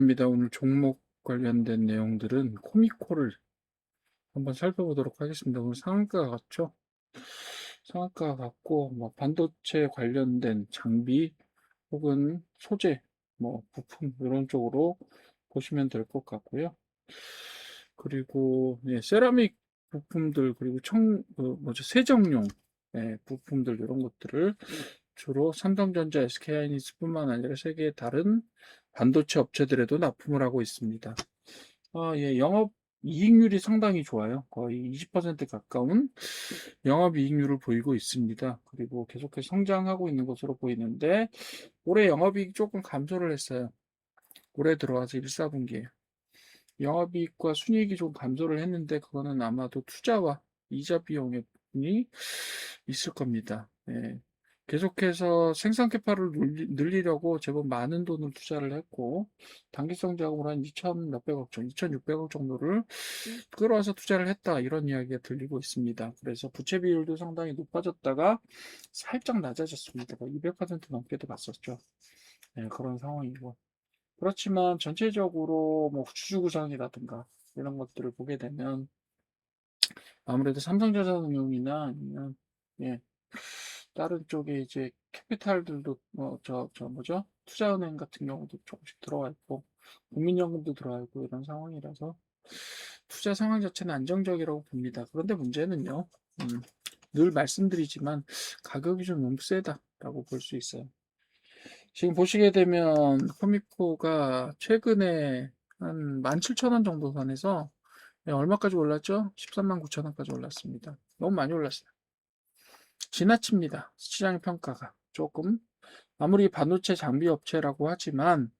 입니다. 오늘 종목 관련된 내용들은 코미코를 한번 살펴보도록 하겠습니다. 오늘 상한가가 같죠? 상한가가 같고, 반도체 관련된 장비 혹은 소재, 부품 이런 쪽으로 보시면 될 것 같고요. 그리고 세라믹 부품들 그리고 세정용 부품들 이런 것들을 주로 삼성전자, SK하이닉스뿐만 아니라 세계의 다른 반도체 업체들에도 납품을 하고 있습니다. 영업 이익률이 상당히 좋아요. 거의 20% 가까운 영업 이익률을 보이고 있습니다. 그리고 계속해서 성장하고 있는 것으로 보이는데 올해 영업이익 조금 감소를 했어요. 올해 들어와서 1, 4분기에 영업이익과 순이익이 좀 감소를 했는데 그거는 아마도 투자와 이자 비용의 부분이 있을 겁니다. 계속해서 생산 캐파를 늘리려고 제법 많은 돈을 투자를 했고 단기성 자금으로 한 2천 몇백억 정도, 2,600억 정도를 끌어와서 투자를 했다 이런 이야기가 들리고 있습니다. 그래서 부채 비율도 상당히 높아졌다가 살짝 낮아졌습니다. 200% 넘게도 갔었죠. 그런 상황이고 그렇지만 전체적으로 주주 구성이라든가 이런 것들을 보게 되면 아무래도 삼성전자응용이나 아니면 예, 다른 쪽에 이제 캐피탈들도 뭐죠? 투자은행 같은 경우도 조금씩 들어와 있고 국민연금도 들어와 있고 이런 상황이라서 투자 상황 자체는 안정적이라고 봅니다. 그런데 문제는요. 늘 말씀드리지만 가격이 좀 너무 세다라고 볼 수 있어요. 지금 보시게 되면 코미코가 최근에 한 17,000원 정도 선에서 얼마까지 올랐죠? 13만 9천원까지 올랐습니다. 너무 많이 올랐어요. 지나칩니다. 시장의 평가가 조금 아무리 반도체 장비 업체라고 하지만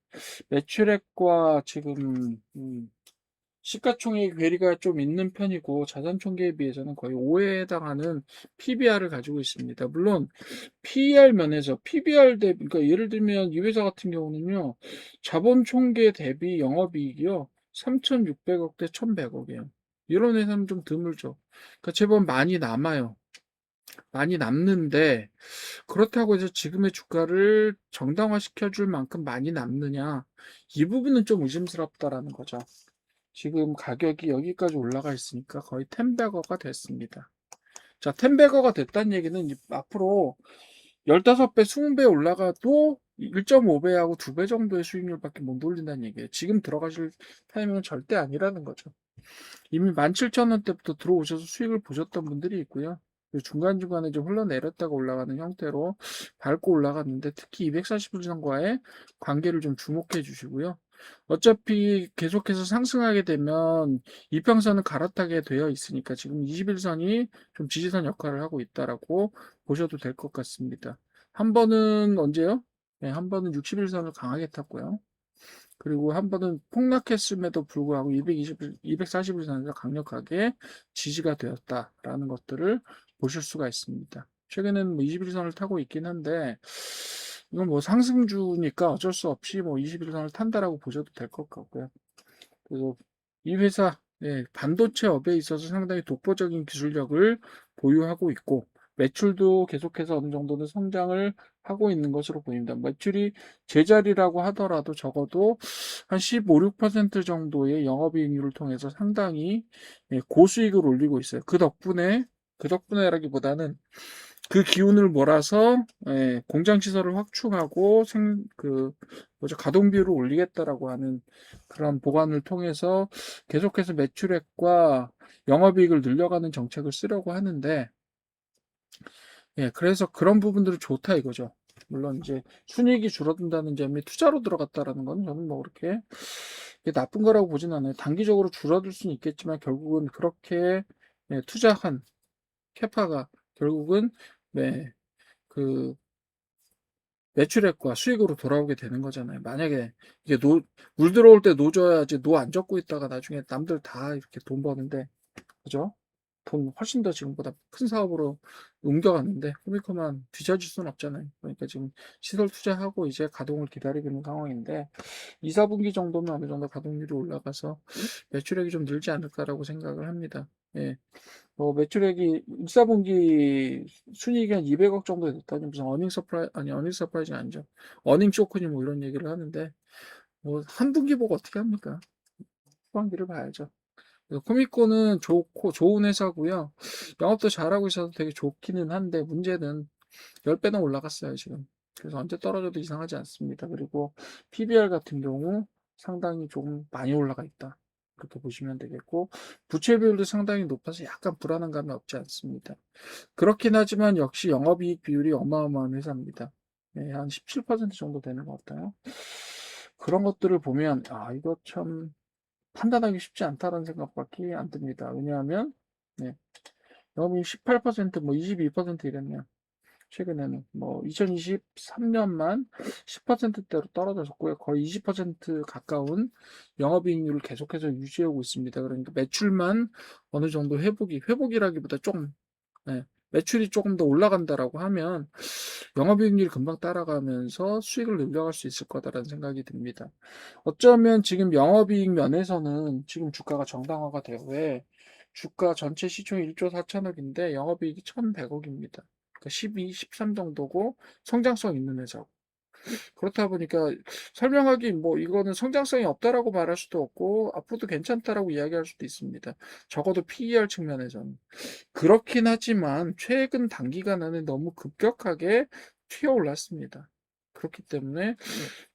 매출액과 지금 시가총액 괴리가 좀 있는 편이고 자산 총계에 비해서는 거의 5회에 해당하는 PBR을 가지고 있습니다. 물론 PER 면에서 PBR 대비, 그러니까 예를 들면 이 회사 같은 경우는요, 자본 총계 대비 영업이익이요, 3,600억 대 1,100억이에요. 이런 회사는 좀 드물죠. 그러니까 제법 많이 남아요. 많이 남는데, 그렇다고 해서 지금의 주가를 정당화시켜줄 만큼 많이 남느냐, 이 부분은 좀 의심스럽다라는 거죠. 지금 가격이 여기까지 올라가 있으니까 거의 텐베거가 됐습니다. 자, 텐베거가 됐다는 얘기는 앞으로 15배, 20배 올라가도 1.5배하고 2배 정도의 수익률밖에 못 올린다는 얘기예요. 지금 들어가실 타이밍은 절대 아니라는 거죠. 이미 17,000원대부터 들어오셔서 수익을 보셨던 분들이 있고요. 중간중간에 좀 흘러내렸다가 올라가는 형태로 밟고 올라갔는데 특히 240일선과의 관계를 좀 주목해 주시고요. 어차피 계속해서 상승하게 되면 이평선은 갈아타게 되어 있으니까 지금 21선이 좀 지지선 역할을 하고 있다라고 보셔도 될 것 같습니다. 한 번은 언제요? 네, 한 번은 61선을 강하게 탔고요. 그리고 한 번은 폭락했음에도 불구하고 241선에서 강력하게 지지가 되었다라는 것들을 보실 수가 있습니다. 최근에는 21선을 타고 있긴 한데 이건 상승주니까 어쩔 수 없이 21선을 탄다라고 보셔도 될 것 같고요. 그리고 이 회사 반도체 업에 있어서 상당히 독보적인 기술력을 보유하고 있고 매출도 계속해서 어느 정도는 성장을 하고 있는 것으로 보입니다. 매출이 제자리라고 하더라도 적어도 한 15, 6% 정도의 영업이익률을 통해서 상당히 고수익을 올리고 있어요. 그 덕분에라기보다는 그 기운을 몰아서 공장 시설을 확충하고 가동비율을 올리겠다라고 하는 그런 보관을 통해서 계속해서 매출액과 영업이익을 늘려가는 정책을 쓰려고 하는데 그래서 그런 부분들이 좋다 이거죠. 물론 이제 순이익이 줄어든다는 점이 투자로 들어갔다라는 건 저는 그렇게 나쁜 거라고 보진 않아요. 단기적으로 줄어들 수는 있겠지만 결국은 그렇게 투자한 캐파가 결국은 네, 그 매출액과 수익으로 돌아오게 되는 거잖아요. 만약에 이게 물 들어올 때 노 줘야지 노 안 젓고 있다가 나중에 남들 다 이렇게 돈 버는데, 그죠? 돈 훨씬 더 지금보다 큰 사업으로 옮겨갔는데 코미코만 뒤처질 수는 없잖아요. 그러니까 지금 시설 투자하고 이제 가동을 기다리고 있는 상황인데 2, 4분기 정도면 어느 정도 가동률이 올라가서 매출액이 좀 늘지 않을까라고 생각을 합니다. 예. 매출액이 1, 4분기 순이익이 한 200억 정도 됐다니 무슨 어닝 서프라이즈 아니죠. 어닝 쇼크니 이런 얘기를 하는데 뭐 한분기 보고 어떻게 합니까? 후반기를 봐야죠. 코미코는 좋고 좋은 회사고요. 영업도 잘하고 있어서 되게 좋기는 한데 문제는 10배는 올라갔어요, 지금. 그래서 언제 떨어져도 이상하지 않습니다. 그리고 PBR 같은 경우 상당히 좀 많이 올라가 있다. 그렇게 보시면 되겠고, 부채 비율도 상당히 높아서 약간 불안한 감이 없지 않습니다. 그렇긴 하지만 역시 영업이익 비율이 어마어마한 회사입니다. 네, 한 17% 정도 되는 것 같아요. 그런 것들을 보면, 아, 이거 참 판단하기 쉽지 않다는 생각밖에 안 듭니다. 왜냐하면, 네, 영업이익 18%, 뭐 22% 이랬네요. 최근에는 뭐 2023년만 10%대로 떨어졌고요. 거의 20% 가까운 영업이익률을 계속해서 유지하고 있습니다. 그러니까 매출만 어느 정도 회복이라기보다 좀, 네, 매출이 조금 더 올라간다라고 하면 영업이익률이 금방 따라가면서 수익을 늘려갈 수 있을 거다라는 생각이 듭니다. 어쩌면 지금 영업이익 면에서는 지금 주가가 정당화가 돼요. 왜? 주가 전체 시총이 1조 4천억인데 영업이익이 1,100억입니다. 그러니까 12, 13 정도고 성장성 있는 회사고. 그렇다 보니까 설명하기 뭐 이거는 성장성이 없다라고 말할 수도 없고 앞으로도 괜찮다라고 이야기할 수도 있습니다. 적어도 PER 측면에서는. 그렇긴 하지만 최근 단기간 안에 너무 급격하게 튀어올랐습니다. 그렇기 때문에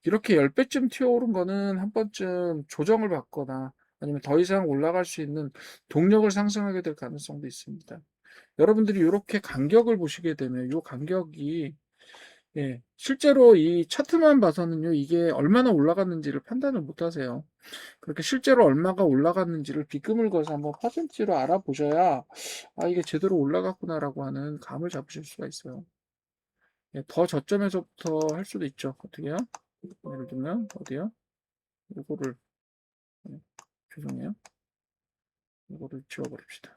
이렇게 10배쯤 튀어오른 거는 한 번쯤 조정을 받거나 아니면 더 이상 올라갈 수 있는 동력을 상승하게 될 가능성도 있습니다. 여러분들이 이렇게 간격을 보시게 되면 이 간격이, 예, 실제로 이 차트만 봐서는요, 이게 얼마나 올라갔는지를 판단을 못 하세요. 그렇게 실제로 얼마가 올라갔는지를 빗금을 거서 한번 퍼센트로 알아보셔야, 아, 이게 제대로 올라갔구나라고 하는 감을 잡으실 수가 있어요. 예, 더 저점에서부터 할 수도 있죠. 어떻게요? 예를 들면, 어디요? 이거를, 예, 죄송해요. 이거를 지워버립시다.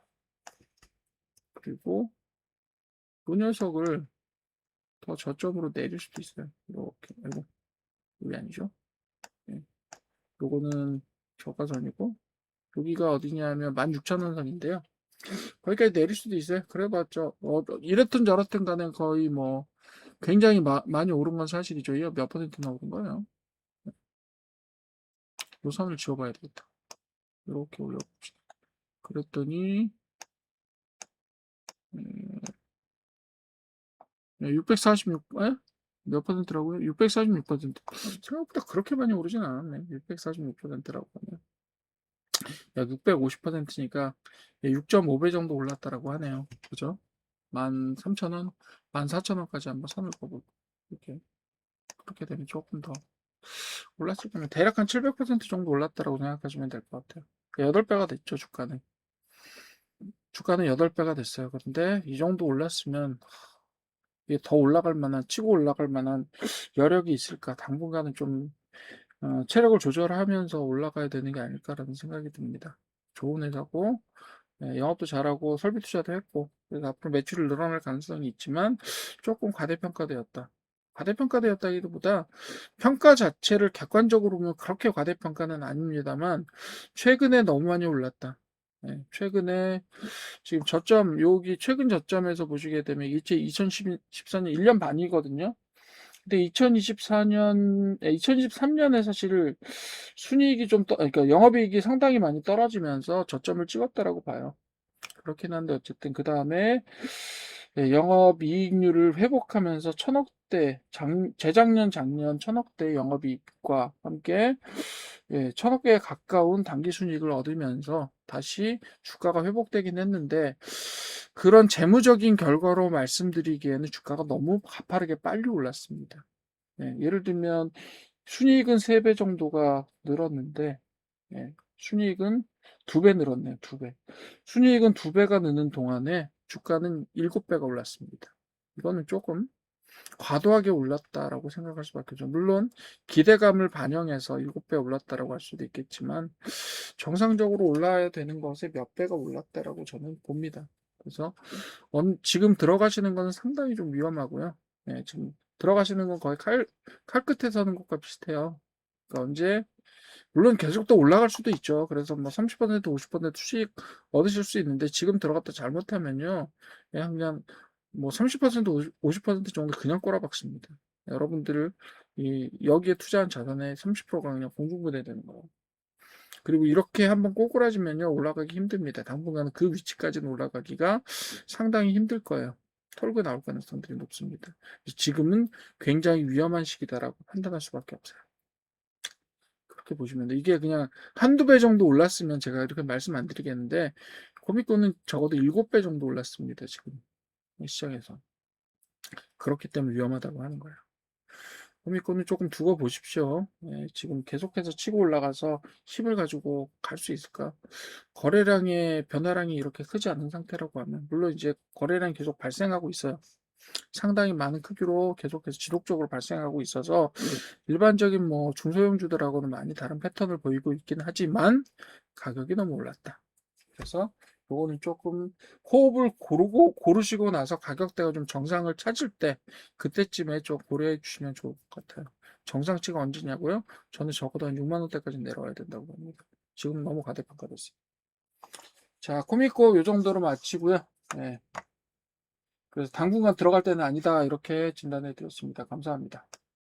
그리고 이 녀석을 더 저점으로 내릴 수도 있어요. 이렇게, 아이고, 이게 아니죠? 예, 요거는 저가선이고, 여기가 어디냐면 16,000원 선인데요. 거기까지 내릴 수도 있어요. 그래봤자 이랬든 저랬든 간에 거의 뭐 굉장히 많이 오른 건 사실이죠. 이거 몇 퍼센트나 오른 거예요. 요 선을 지워봐야 되겠다. 이렇게 올려봅시다. 그랬더니 646, 몇 퍼센트라고요? 646%. 생각보다 그렇게 많이 오르진 않았네. 646%라고 하면. 약 650%니까 6.5배 정도 올랐다라고 하네요. 그죠? 13,000원, 14,000원까지 한번 선을 보고 이렇게 그렇게 되면 조금 더 올랐을 거면 대략 한 700% 정도 올랐다라고 생각하시면 될 것 같아요. 8배가 됐죠, 주가는. 주가는 8배가 됐어요. 그런데 이 정도 올랐으면 이게 더 올라갈 만한, 치고 올라갈 만한 여력이 있을까? 당분간은 좀 체력을 조절하면서 올라가야 되는 게 아닐까라는 생각이 듭니다. 좋은 회사고, 영업도 잘하고 설비 투자도 했고, 그래서 앞으로 매출을 늘어날 가능성이 있지만 조금 과대평가되었다. 과대평가되었다기보다 평가 자체를 객관적으로 보면 그렇게 과대평가는 아닙니다만 최근에 너무 많이 올랐다. 최근에 지금 저점 여기 최근 저점에서 보시게 되면 이제 2014년 1년 반이거든요. 근데 2023년에 사실 순이익이 그러니까 영업이익이 상당히 많이 떨어지면서 저점을 찍었다라고 봐요. 그렇긴 한데 어쨌든 그 다음에 영업이익률을 회복하면서 천억대 재작년 작년 천억대 영업이익과 함께 1,000억에 가까운 당기순이익을 얻으면서 다시 주가가 회복되긴 했는데 그런 재무적인 결과로 말씀드리기에는 주가가 너무 가파르게 빨리 올랐습니다. 예를 들면 순이익은 3배 정도가 늘었는데 순이익은 2배 늘었네요. 2배. 순이익은 2배가 느는 동안에 주가는 7배가 올랐습니다. 이거는 조금 과도하게 올랐다라고 생각할 수밖에 없죠. 물론 기대감을 반영해서 7배 올랐다라고 할 수도 있겠지만 정상적으로 올라야 되는 것에 몇 배가 올랐다라고 저는 봅니다. 그래서 지금 들어가시는 것은 상당히 좀 위험하고요. 지금 들어가시는 건 거의 칼 끝에 서는 것과 비슷해요. 그러니까 언제 물론 계속 또 올라갈 수도 있죠. 그래서 뭐 30%, 50% 수익 얻으실 수 있는데 지금 들어갔다 잘못하면요. 그냥 뭐 30%, 50% 정도 그냥 꼬라박습니다. 여러분들 여기에 투자한 자산의 30%가 그냥 공중분해되는 거예요. 그리고 이렇게 한번 꼬꾸라지면요, 올라가기 힘듭니다. 당분간은 그 위치까지는 올라가기가 상당히 힘들 거예요. 털고 나올 가능성들이 높습니다. 지금은 굉장히 위험한 시기다라고 판단할 수밖에 없어요. 그렇게 보시면 돼요. 이게 그냥 한두 배 정도 올랐으면 제가 이렇게 말씀 안 드리겠는데, 코미코는 적어도 7배 정도 올랐습니다. 지금 시장에서. 그렇기 때문에 위험하다고 하는 거예요. 코미코는 조금 두고 보십시오. 예, 지금 계속해서 치고 올라가서 힘을 가지고 갈 수 있을까? 거래량의 변화량이 이렇게 크지 않은 상태라고 하면, 물론 이제 거래량이 계속 발생하고 있어요. 상당히 많은 크기로 계속해서 지속적으로 발생하고 있어서 일반적인 뭐 중소형주들하고는 많이 다른 패턴을 보이고 있긴 하지만 가격이 너무 올랐다. 그래서 요거는 조금 호흡을 고르시고 나서 가격대가 좀 정상을 찾을 때 그때쯤에 좀 고려해 주시면 좋을 것 같아요. 정상치가 언제냐고요? 저는 적어도 한 6만 원대까지 내려와야 된다고 봅니다. 지금 너무 과대평가됐어요. 자, 코미코 요 정도로 마치고요. 네. 그래서 당분간 들어갈 때는 아니다 이렇게 진단해 드렸습니다. 감사합니다.